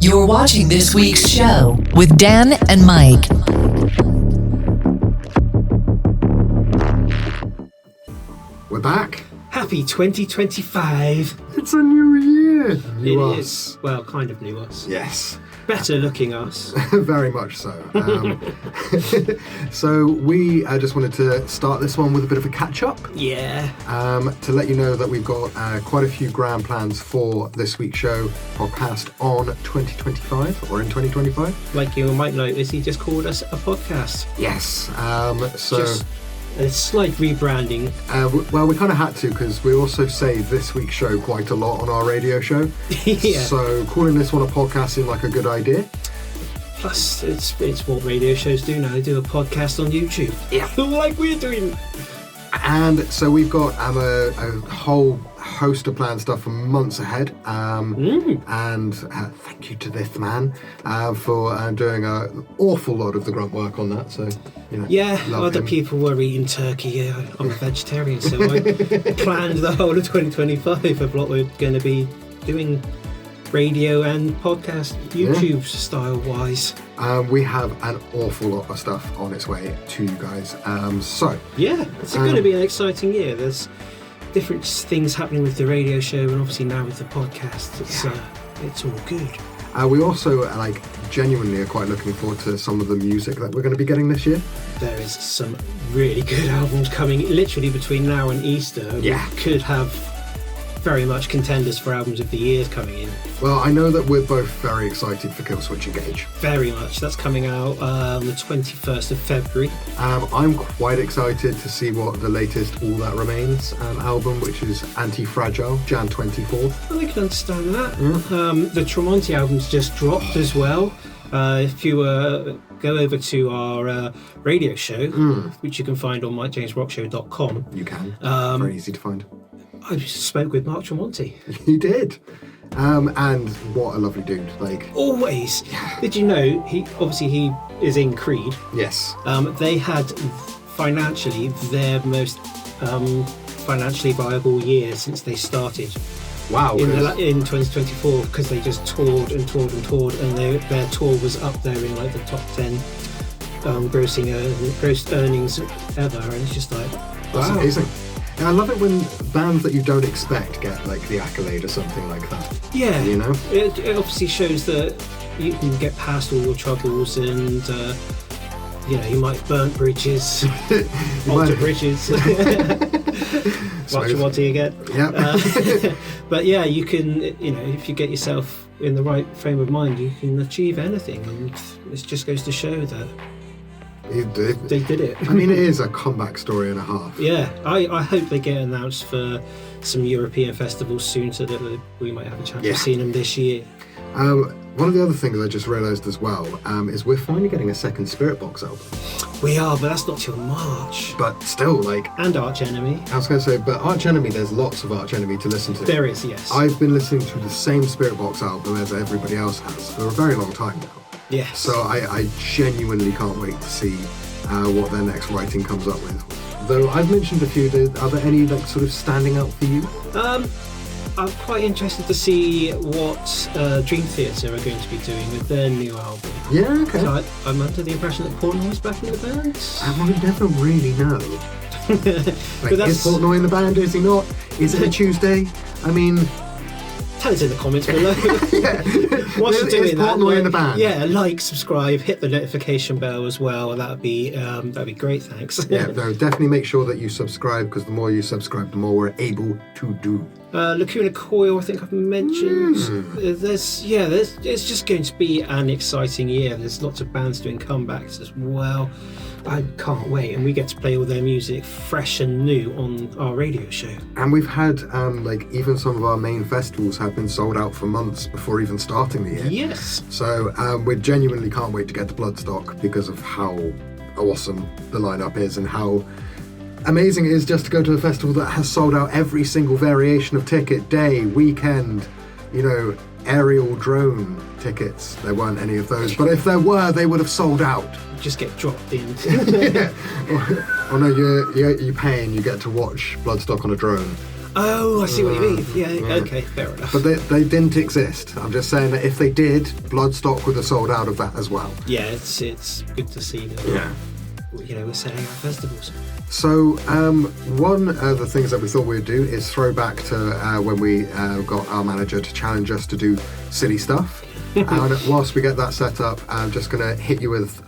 You're watching this week's show with Dan and Mike. We're back. Happy 2025. It's a new year. New It us. is. Well, kind of new us. Yes. Better looking us. Very much so. So we just wanted to start this one with a bit of a catch-up. Yeah. To let you know that we've got quite a few grand plans for this week's show podcast on 2025 or in 2025. Like you might notice, he just called us a podcast. Yes. Just a slight rebranding. Well, we kind of had to because we also say this week's show quite a lot on our radio show. Yeah. So calling this one a podcast seemed like a good idea. Plus, it's what radio shows do now. They do a podcast on YouTube. Yeah. Like we're doing. And so we've got a whole host of planned stuff for months ahead. And thank you to this man for doing an awful lot of the grunt work on that. So, you know, Yeah, other him. people were eating turkey. I'm a vegetarian, so I planned the whole of 2025 of what we're going to be doing radio and podcast, YouTube style wise. We have an awful lot of stuff on its way to you guys. Yeah, it's going to be an exciting year. There's different things happening with the radio show and obviously now with the podcast. It's all good. We also genuinely are quite looking forward to some of the music that we're going to be getting this year. There is some really good albums coming literally between now and Easter. Yeah. We could have very much contenders for albums of the year coming in. Well, I know that we're both very excited for Kill Switch Engage. Very much. That's coming out the 21st of February. I'm quite excited to see what the latest All That Remains album, which is Anti-Fragile, Jan 24th. Well, I can understand that. The Tremonti album's just dropped as well. If you go over to our radio show, which you can find on MikeJamesRockShow.com. You can. Very easy to find. I spoke with Mark Tremonti. You did. And what a lovely dude. Always. Did you know, he is in Creed. Yes. They had financially their most financially viable year since they started. Wow. In 2024, because they just toured and their tour was up there in the top 10 gross earnings ever, and it's just like, That's wow. amazing. And I love it when bands that you don't expect get the accolade or something like that. Yeah, you know, it obviously shows that you can get past all your troubles, and you might burn bridges, alter bridges. Watch Tremonti again. Yeah. But yeah, you can, if you get yourself in the right frame of mind, you can achieve anything, and it just goes to show that they did it. I mean, it is a comeback story and a half. Yeah, I hope they get announced for some European festivals soon, so that we might have a chance of seeing them this year. One of the other things I just realised as well is we're finally getting a second Spirit Box album. We are, but that's not till March. But still, And Arch Enemy. I was going to say, but Arch Enemy, there's lots of Arch Enemy to listen to. There is, yes. I've been listening to the same Spirit Box album as everybody else has for a very long time now. Yes. So I genuinely can't wait to see what their next writing comes up with. Though I've mentioned a few, are there any sort of standing out for you? I'm quite interested to see what Dream Theater are going to be doing with their new album. Yeah, okay. So I'm under the impression that Portnoy's back in the band. I never really know. Is Portnoy in the band? Is he not? Is it a Tuesday? I mean, tell us in the comments below. What's you doing? Is Portnoy in the band? Yeah, subscribe, hit the notification bell as well. That'd be great. Thanks. Yeah, no, definitely make sure that you subscribe, because the more you subscribe, the more we're able to do. Lacuna Coil, I think I've mentioned. It's just going to be an exciting year. There's lots of bands doing comebacks as well. I can't wait, and we get to play all their music fresh and new on our radio show. And we've had even some of our main festivals have been sold out for months before even starting the year. Yes. So we genuinely can't wait to get to Bloodstock because of how awesome the lineup is and how amazing it is just to go to a festival that has sold out every single variation of ticket, day, weekend, aerial drone tickets. There weren't any of those, but if there were, they would have sold out. Just get dropped in. Yeah. Oh no, you pay and you get to watch Bloodstock on a drone. Oh, I see what you mean. Yeah, okay, fair enough. But they didn't exist. I'm just saying that if they did, Bloodstock would have sold out of that as well. Yeah, it's good to see that. We're selling out festivals. So one of the things that we thought we'd do is throw back to when we got our manager to challenge us to do silly stuff. And whilst we get that set up, I'm just going to hit you with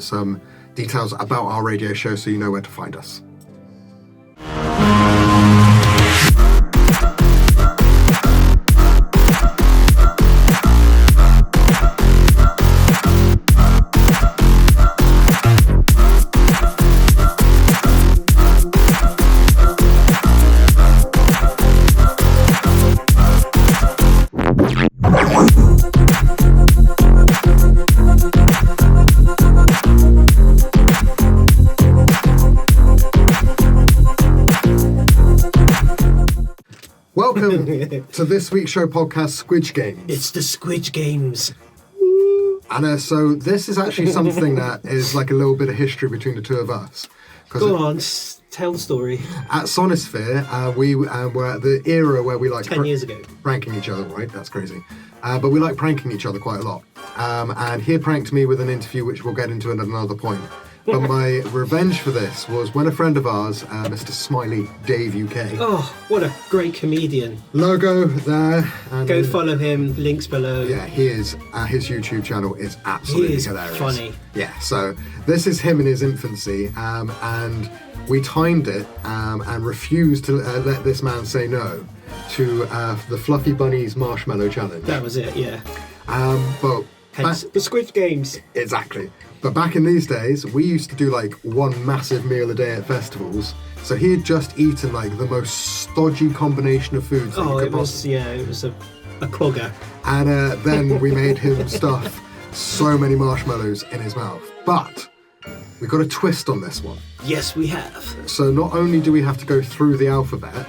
some details about our radio show so you know where to find us. Welcome to this week's show podcast, Squige Games. It's the Squige Games. And so this is actually something that is like a little bit of history between the two of us. Go on, tell the story. At Sonosphere, we were at the era where we like 10 years ago. Pranking each other, right? That's crazy. But we like pranking each other quite a lot. And he pranked me with an interview, which we'll get into at another point. But my revenge for this was when a friend of ours, Mr. Smiley Dave UK. Oh, what a great comedian. Logo there. And go follow him, links below. Yeah, his YouTube channel is absolutely hilarious. Funny. Yeah, so this is him in his infancy, and we timed it and refused to let this man say no to the Fluffy Bunnies Marshmallow Challenge. That was it, yeah. But hence the Squid Games. Exactly. But back in these days, we used to do like one massive meal a day at festivals. So he had just eaten like the most stodgy combination of foods that you could possibly. It was a clogger. And then we made him stuff so many marshmallows in his mouth. But we got a twist on this one. Yes, we have. So not only do we have to go through the alphabet,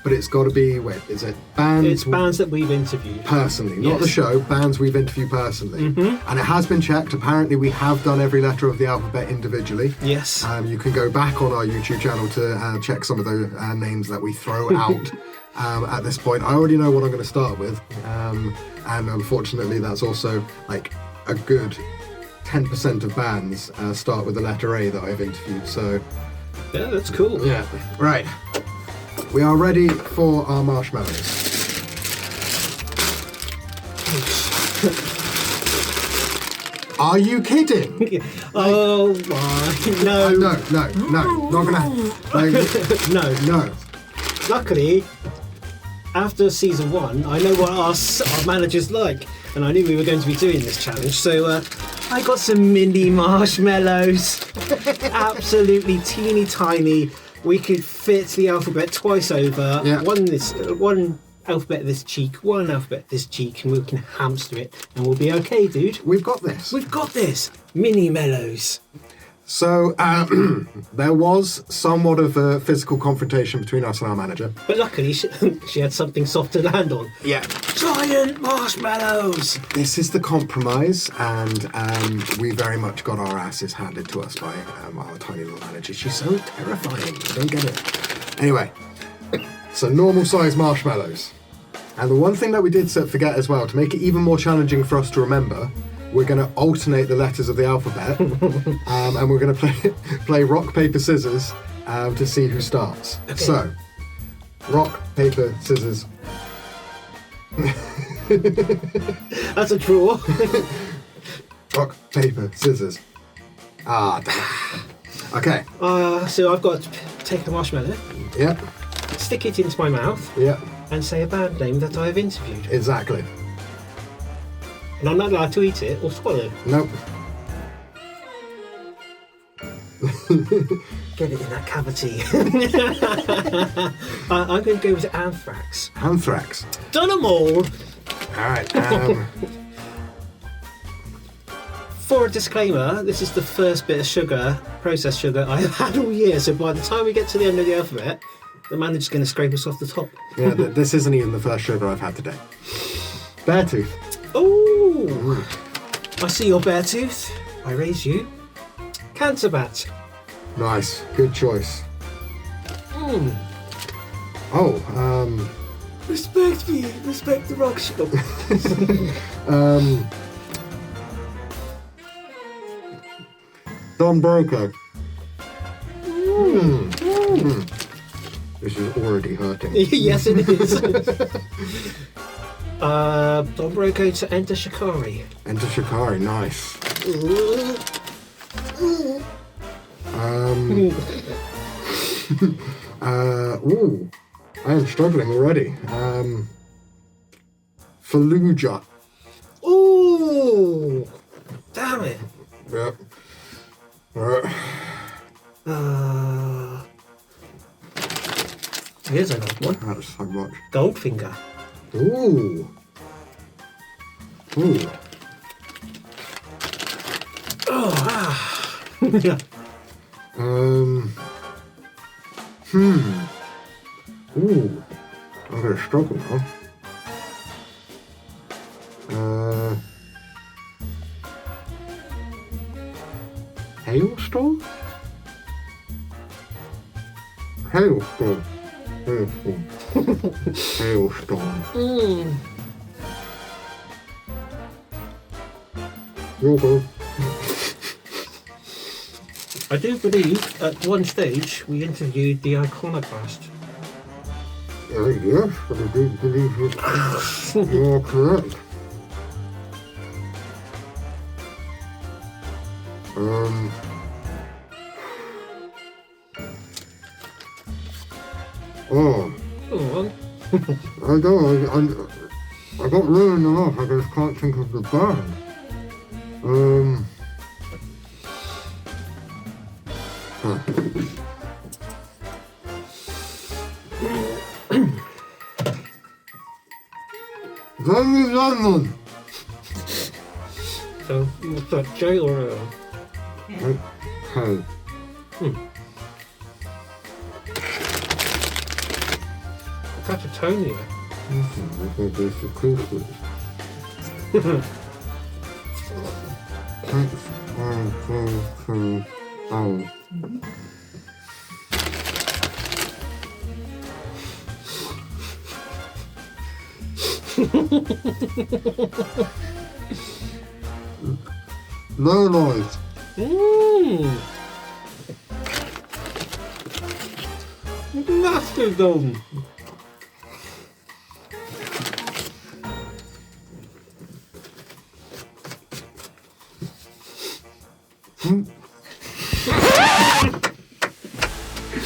but it's got to be, is it bands? It's bands that we've interviewed. Personally, not the show, bands we've interviewed personally. Mm-hmm. And it has been checked. Apparently we have done every letter of the alphabet individually. Yes. You can go back on our YouTube channel to check some of the names that we throw out at this point. I already know what I'm going to start with. And unfortunately that's also like a good 10% of bands start with the letter A that I've interviewed. So yeah, that's cool. Yeah. Right. We are ready for our marshmallows. Are you kidding? Oh my, no. No, not gonna happen. No. Luckily, after season 1, I know what our manager's like, and I knew we were going to be doing this challenge, so I got some mini marshmallows. Absolutely teeny tiny. We could fit the alphabet twice over. Yeah. One alphabet this cheek, one alphabet this cheek, and we can hamster it, and we'll be okay, dude. We've got this. We've got this. Mini mellows. So there was somewhat of a physical confrontation between us and our manager. But luckily, she had something soft to land on. Yeah. Giant marshmallows! This is the compromise, and we very much got our asses handed to us by our tiny little manager. She's so terrifying. I don't get it. Anyway, so normal size marshmallows. And the one thing that we did forget as well, to make it even more challenging for us to remember, we're going to alternate the letters of the alphabet, and we're going to play rock, paper, scissors to see who starts. Okay. So, rock, paper, scissors. That's a draw. Rock, paper, scissors. Ah, damn it. Okay. So I've got to take a marshmallow. Yep. Stick it into my mouth. Yep. And say a band name that I've interviewed. Exactly. And I'm not allowed to eat it or swallow. Nope. Get it in that cavity. I'm going to go with anthrax. Anthrax. Done them all. All right. For a disclaimer, this is the first bit of sugar, processed sugar, I've had all year. So by the time we get to the end of the alphabet, the manager's going to scrape us off the top. Yeah, this isn't even the first sugar I've had today. Beartooth. Ooh. I see your bear tooth. I raise you. Cancer bat. Nice. Good choice. Respect me. Respect the rock show. Don Broco. This is already hurting. Yes, it is. Don Broco to enter Shikari. Enter Shikari, nice. Ooh, I am struggling already. Fallujah. Ooh, damn it. Yep. Here's another one. That's so much. Goldfinger. Ooh. Ooh. Yeah. Ooh. I'm gonna struggle now. Hailstorm? Hailstorm. Hailstorm. Hailstorm. Yoo-hoo. I do believe at one stage we interviewed the Iconoclast. Yes, but I do believe you are correct. I got ruined enough, I just can't think of the band. Very London. So, what's that, J or L? Hey. Catatonia. This is cool. Thanks. 1, 2, 3, oh. Low noise. Mastodon.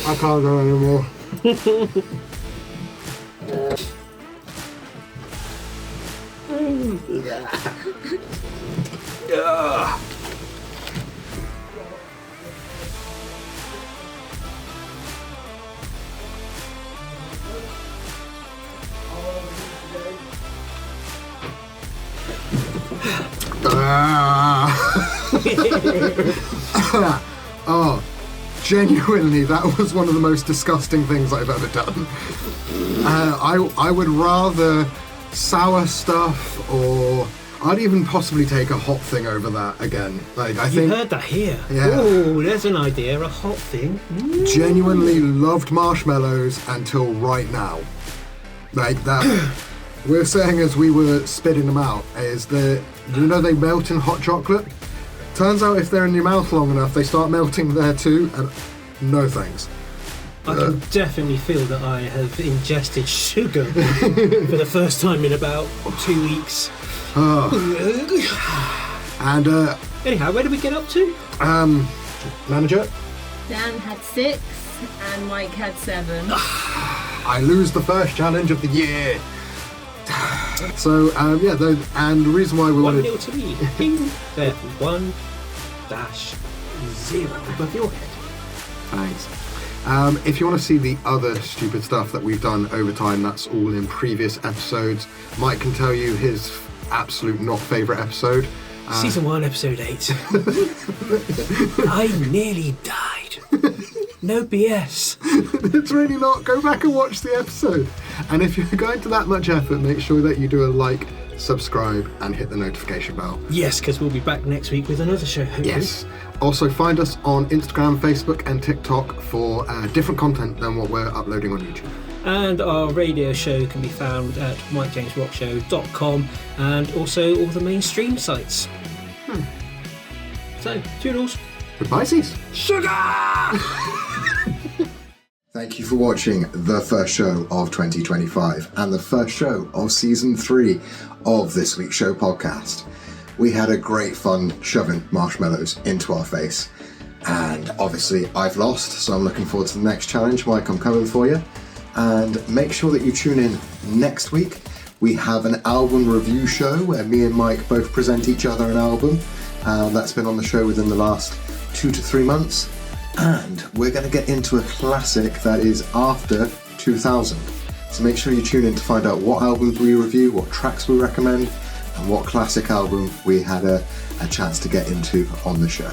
I can't go anymore. Oh, genuinely, that was one of the most disgusting things I've ever done. I would rather sour stuff, or I'd even possibly take a hot thing over that again. Like, I think You heard that here. Yeah. Oh, there's an idea, a hot thing. genuinely loved marshmallows until right now. Like that. We're saying as we were spitting them out is that, you know, they melt in hot chocolate. Turns out if they're in your mouth long enough, they start melting there too, and no thanks. I can definitely feel that I have ingested sugar for the first time in about 2 weeks. And Anyhow, where did we get up to? manager, Dan had 6 and Mike had 7. I lose the first challenge of the year. So and the reason why we 1-0 wanted to me. Ping. There. 1-0 above your head. thanks. If you want to see the other stupid stuff that we've done over time, that's all in previous episodes. Mike can tell you his absolute not favourite episode. Season 1, episode 8. I nearly died. No BS. It's really not. Go back and watch the episode. And if you're going to that much effort, make sure that you do a like, subscribe, and hit the notification bell. Yes, because we'll be back next week with another show. Hopefully. Yes. Also, find us on Instagram, Facebook, and TikTok for different content than what we're uploading on YouTube. And our radio show can be found at MikeJamesRockShow.com and also all the mainstream sites. So, toodles. Goodbye, Cease. Sugar! Thank you for watching the first show of 2025 and the first show of season 3 of This Week's Show podcast. We had a great fun shoving marshmallows into our face, and obviously I've lost, so I'm looking forward to the next challenge. Mike, I'm coming for you. And make sure that you tune in next week. We have an album review show where me and Mike both present each other an album. That's been on the show within the last 2 to 3 months. And we're going to get into a classic that is after 2000. So make sure you tune in to find out what albums we review, what tracks we recommend, and what classic album we had a chance to get into on the show.